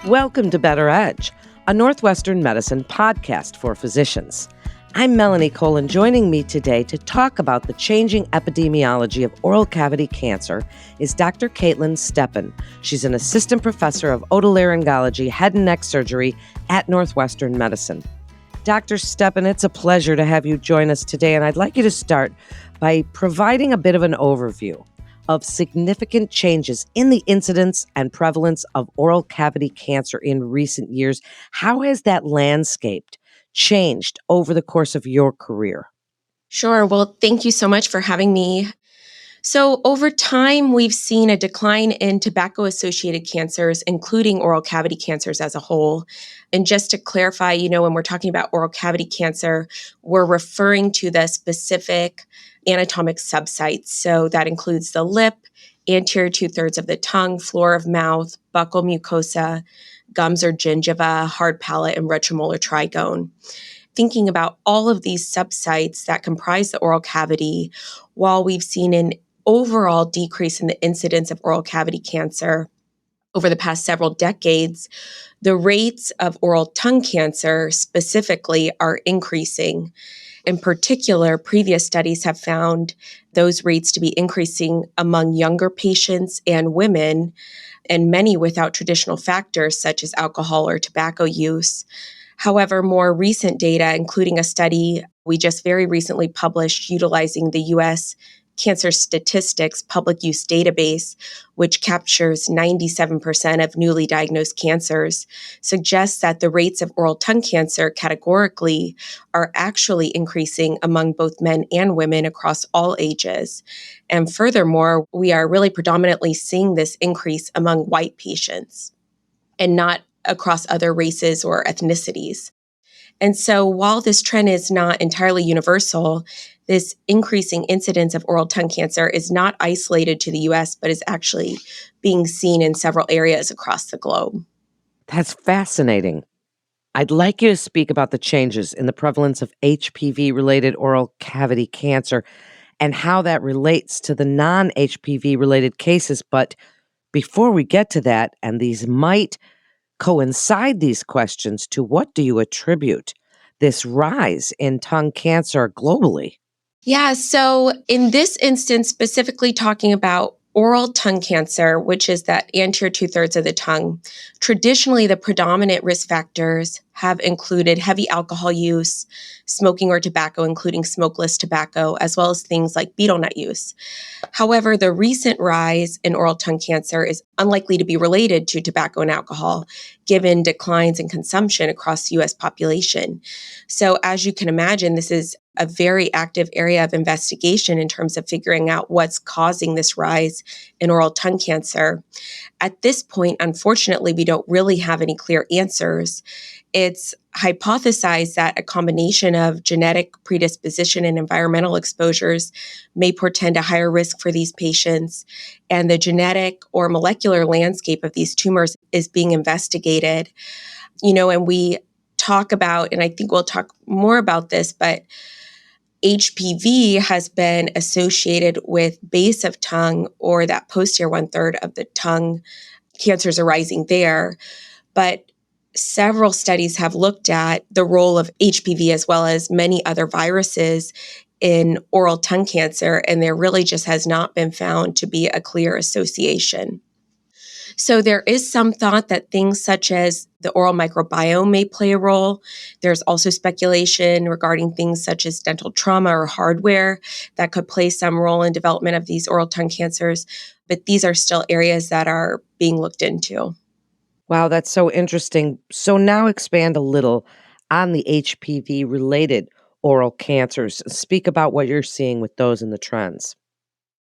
Welcome to Better Edge, a Northwestern Medicine podcast for physicians. I'm Melanie Cole, and joining me today to talk about the changing epidemiology of oral cavity cancer is Dr. Katelyn Stepan. She's an assistant professor of Otolaryngology, head and neck surgery at Northwestern Medicine. Dr. Stepan, it's a pleasure to have you join us today, and I'd like you to start by providing a bit of an overview of significant changes in the incidence and prevalence of oral cavity cancer in recent years. How has that landscape changed over the course of your career? Sure. Well, thank you so much for having me. So over time, we've seen a decline in tobacco-associated cancers, including oral cavity cancers as a whole. And just to clarify, when we're talking about oral cavity cancer, we're referring to the specific anatomic subsites. So that includes the lip, anterior two-thirds of the tongue, floor of mouth, buccal mucosa, gums or gingiva, hard palate, and retromolar trigone. Thinking about all of these subsites that comprise the oral cavity, while we've seen an overall decrease in the incidence of oral cavity cancer over the past several decades, the rates of oral tongue cancer specifically are increasing. In particular, previous studies have found those rates to be increasing among younger patients and women, and many without traditional factors such as alcohol or tobacco use. However, more recent data, including a study we just very recently published utilizing the U.S. Cancer Statistics Public Use Database, which captures 97% of newly diagnosed cancers, suggests that the rates of oral tongue cancer categorically are actually increasing among both men and women across all ages. And furthermore, we are really predominantly seeing this increase among white patients and not across other races or ethnicities. And so while this trend is not entirely universal, this increasing incidence of oral tongue cancer is not isolated to the U.S., but is actually being seen in several areas across the globe. That's fascinating. I'd like you to speak about the changes in the prevalence of HPV-related oral cavity cancer and how that relates to the non-HPV-related cases. But before we get to that, and these might coincide these questions to, what do you attribute this rise in tongue cancer globally? Yeah, so in this instance, specifically talking about oral tongue cancer, which is that anterior two-thirds of the tongue, traditionally the predominant risk factors have included heavy alcohol use, smoking or tobacco, including smokeless tobacco, as well as things like betel nut use. However, the recent rise in oral tongue cancer is unlikely to be related to tobacco and alcohol, given declines in consumption across the U.S. population. So as you can imagine, this is a very active area of investigation in terms of figuring out what's causing this rise in oral tongue cancer. At this point, unfortunately, we don't really have any clear answers. It's hypothesized that a combination of genetic predisposition and environmental exposures may portend a higher risk for these patients, and the genetic or molecular landscape of these tumors is being investigated. And we talk about, and I think we'll talk more about this, but HPV has been associated with base of tongue, or that posterior one-third of the tongue cancers arising there. But several studies have looked at the role of HPV as well as many other viruses in oral tongue cancer, and there really just has not been found to be a clear association. So there is some thought that things such as the oral microbiome may play a role. There's also speculation regarding things such as dental trauma or hardware that could play some role in development of these oral tongue cancers, but these are still areas that are being looked into. Wow, that's so interesting. So now expand a little on the HPV-related oral cancers. Speak about what you're seeing with those and the trends.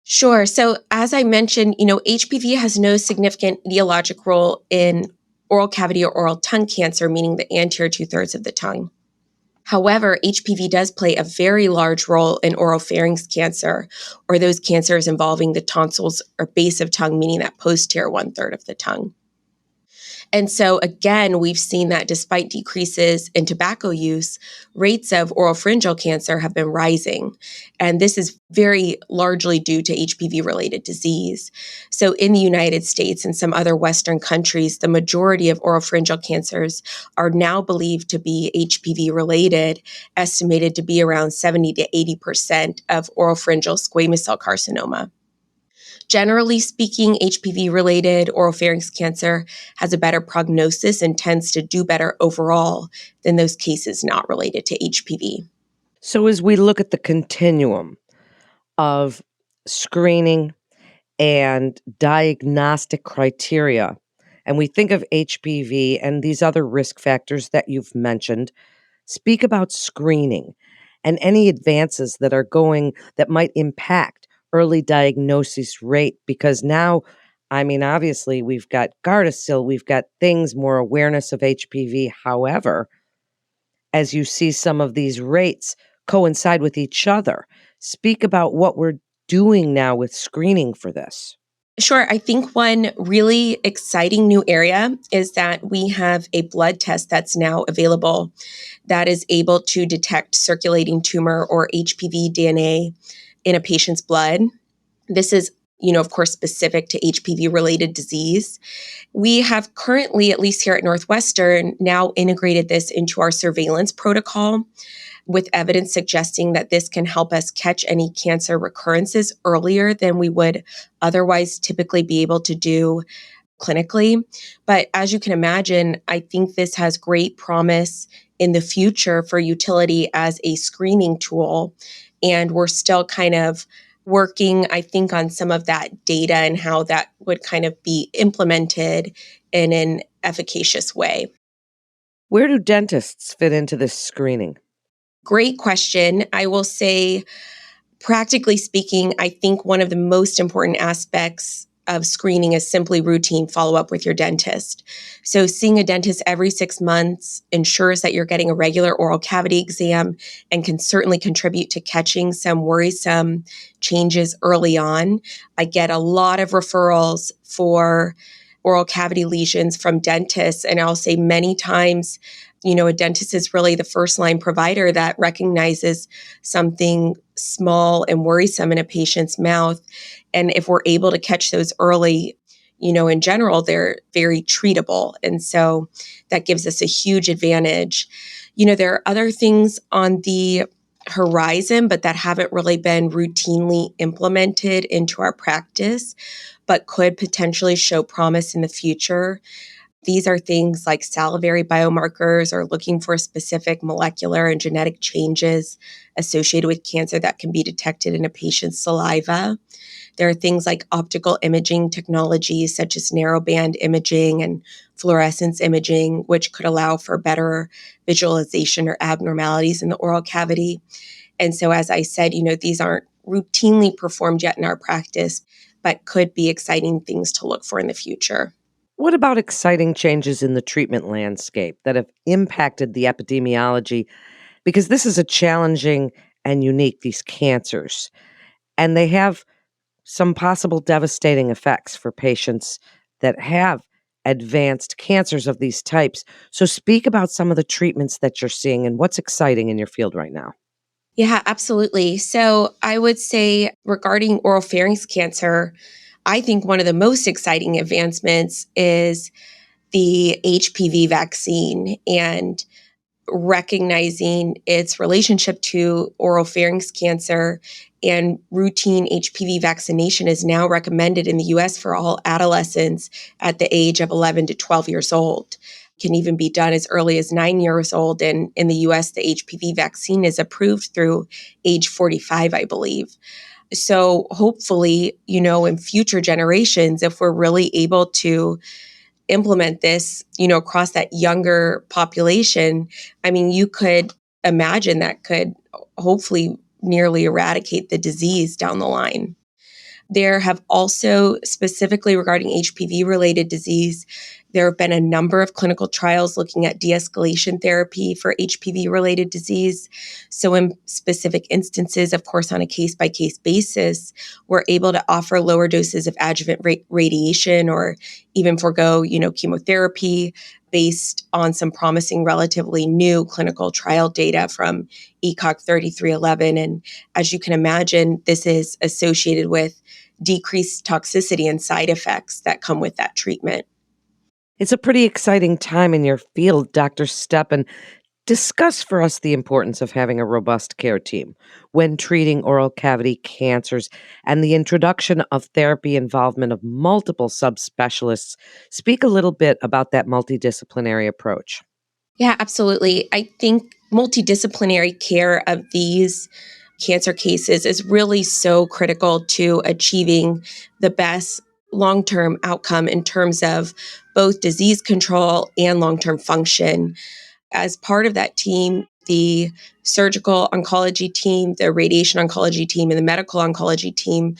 Sure. So as I mentioned, HPV has no significant etiologic role in oral cavity or oral tongue cancer, meaning the anterior two-thirds of the tongue. However, HPV does play a very large role in oropharynx cancer, or those cancers involving the tonsils or base of tongue, meaning that posterior one-third of the tongue. And so, again, we've seen that despite decreases in tobacco use, rates of oropharyngeal cancer have been rising. And this is very largely due to HPV-related disease. So in the United States and some other Western countries, the majority of oropharyngeal cancers are now believed to be HPV-related, estimated to be around 70 to 80% of oropharyngeal squamous cell carcinoma. Generally speaking, HPV-related oropharynx cancer has a better prognosis and tends to do better overall than those cases not related to HPV. So, as we look at the continuum of screening and diagnostic criteria, and we think of HPV and these other risk factors that you've mentioned, speak about screening and any advances that are going that might impact early diagnosis rate. Because now, I mean, obviously, we've got Gardasil, we've got things, more awareness of HPV. However, as you see some of these rates coincide with each other, speak about what we're doing now with screening for this. Sure. I think one really exciting new area is that we have a blood test that's now available that is able to detect circulating tumor or HPV DNA in a patient's blood. This is, of course, specific to HPV-related disease. We have currently, at least here at Northwestern, now integrated this into our surveillance protocol with evidence suggesting that this can help us catch any cancer recurrences earlier than we would otherwise typically be able to do clinically. But as you can imagine, I think this has great promise in the future for utility as a screening tool. And we're still kind of working, I think, on some of that data and how that would kind of be implemented in an efficacious way. Where do dentists fit into this screening? Great question. I will say, practically speaking, I think one of the most important aspects of screening is simply routine follow-up with your dentist. So seeing a dentist every 6 months ensures that you're getting a regular oral cavity exam and can certainly contribute to catching some worrisome changes early on. I get a lot of referrals for oral cavity lesions from dentists, and I'll say many times, a dentist is really the first line provider that recognizes something small and worrisome in a patient's mouth. And if we're able to catch those early, in general, they're very treatable. And so that gives us a huge advantage. There are other things on the horizon, but that haven't really been routinely implemented into our practice, but could potentially show promise in the future. These are things like salivary biomarkers or looking for specific molecular and genetic changes associated with cancer that can be detected in a patient's saliva. There are things like optical imaging technologies such as narrowband imaging and fluorescence imaging, which could allow for better visualization or abnormalities in the oral cavity. And so, as I said, these aren't routinely performed yet in our practice, but could be exciting things to look for in the future. What about exciting changes in the treatment landscape that have impacted the epidemiology? Because this is a challenging and unique, these cancers, and they have some possible devastating effects for patients that have advanced cancers of these types. So speak about some of the treatments that you're seeing and what's exciting in your field right now. Yeah, absolutely. So I would say regarding oropharynx cancer, I think one of the most exciting advancements is the HPV vaccine and recognizing its relationship to oropharynx cancer, and routine HPV vaccination is now recommended in the US for all adolescents at the age of 11 to 12 years old. Can even be done as early as 9 years old. And in the US, the HPV vaccine is approved through age 45, I believe. So hopefully, in future generations, if we're really able to implement this, across that younger population, I mean, you could imagine that could hopefully nearly eradicate the disease down the line. There have also, specifically regarding HPV related disease, There have been a number of clinical trials looking at de-escalation therapy for HPV-related disease. So in specific instances, of course, on a case-by-case basis, we're able to offer lower doses of adjuvant radiation or even forego, chemotherapy based on some promising, relatively new clinical trial data from ECOG 3311. And as you can imagine, this is associated with decreased toxicity and side effects that come with that treatment. It's a pretty exciting time in your field, Dr. Stepan. Discuss for us the importance of having a robust care team when treating oral cavity cancers and the introduction of therapy involvement of multiple subspecialists. Speak a little bit about that multidisciplinary approach. Yeah, absolutely. I think multidisciplinary care of these cancer cases is really so critical to achieving the best long-term outcome in terms of both disease control and long-term function. As part of that team, the surgical oncology team, the radiation oncology team, and the medical oncology team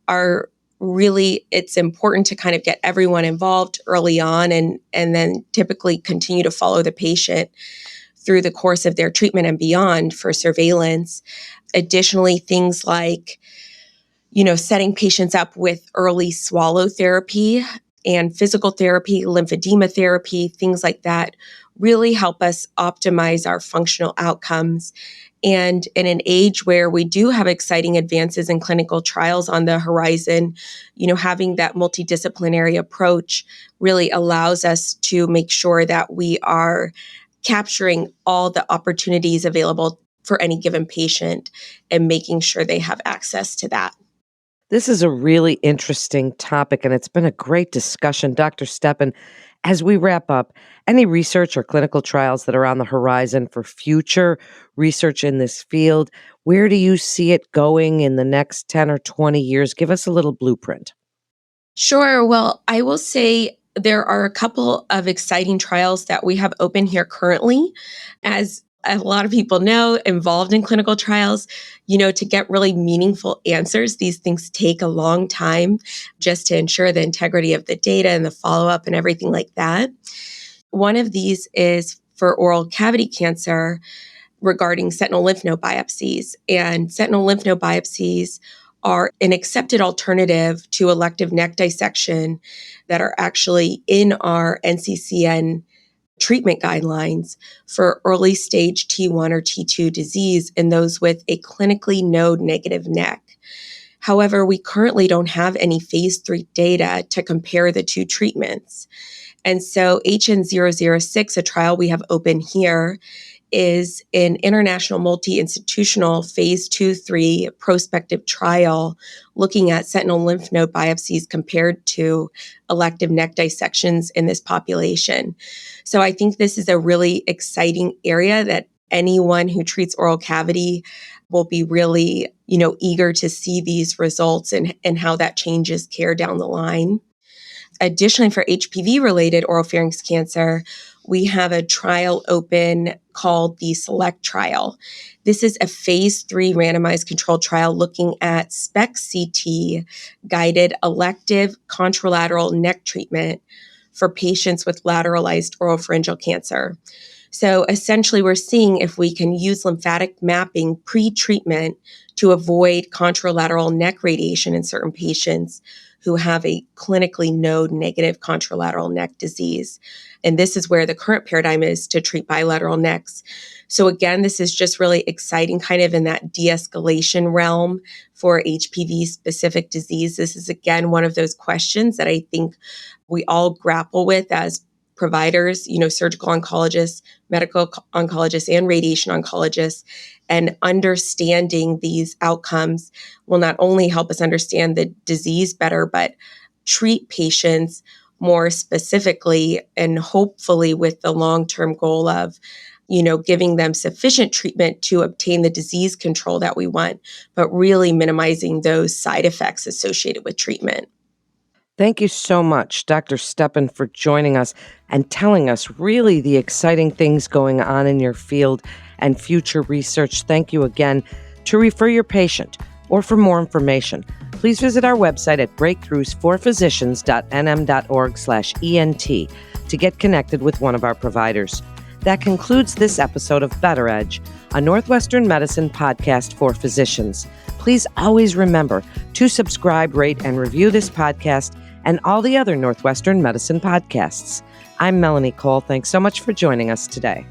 are really, it's important to kind of get everyone involved early on and then typically continue to follow the patient through the course of their treatment and beyond for surveillance. Additionally, things like, setting patients up with early swallow therapy and physical therapy, lymphedema therapy, things like that really help us optimize our functional outcomes. And in an age where we do have exciting advances in clinical trials on the horizon, having that multidisciplinary approach really allows us to make sure that we are capturing all the opportunities available for any given patient and making sure they have access to that. This is a really interesting topic, and it's been a great discussion. Dr. Stepan, as we wrap up, any research or clinical trials that are on the horizon for future research in this field, where do you see it going in the next 10 or 20 years? Give us a little blueprint. Sure. Well, I will say there are a couple of exciting trials that we have open here currently. As a lot of people know, involved in clinical trials, to get really meaningful answers, these things take a long time just to ensure the integrity of the data and the follow-up and everything like that. One of these is for oral cavity cancer regarding sentinel lymph node biopsies. And sentinel lymph node biopsies are an accepted alternative to elective neck dissection that are actually in our NCCN treatment guidelines for early stage T1 or T2 disease in those with a clinically node negative neck. However, we currently don't have any phase 3 data to compare the two treatments. And so HN006, a trial we have open here, is an international multi-institutional phase 2-3 prospective trial looking at sentinel lymph node biopsies compared to elective neck dissections in this population. So I think this is a really exciting area that anyone who treats oral cavity will be really, eager to see these results and how that changes care down the line. Additionally, for HPV-related oropharynx cancer, we have a trial open called the SELECT trial. This is a phase 3 randomized controlled trial looking at SPECT-CT guided elective contralateral neck treatment for patients with lateralized oropharyngeal cancer. So essentially, we're seeing if we can use lymphatic mapping pre-treatment to avoid contralateral neck radiation in certain patients who have a clinically node negative contralateral neck disease. And this is where the current paradigm is to treat bilateral necks. So again, this is just really exciting kind of in that de-escalation realm for HPV specific disease. This is again one of those questions that I think we all grapple with as providers, surgical oncologists, medical oncologists, and radiation oncologists. And understanding these outcomes will not only help us understand the disease better, but treat patients more specifically and hopefully with the long-term goal of, giving them sufficient treatment to obtain the disease control that we want, but really minimizing those side effects associated with treatment. Thank you so much, Dr. Stepan, for joining us and telling us really the exciting things going on in your field and future research. Thank you again. To refer your patient or for more information, please visit our website at breakthroughsforphysicians.nm.org/ENT. to get connected with one of our providers. That concludes this episode of Better Edge, a Northwestern Medicine podcast for physicians. Please always remember to subscribe, rate, and review this podcast and all the other Northwestern Medicine podcasts. I'm Melanie Cole. Thanks so much for joining us today.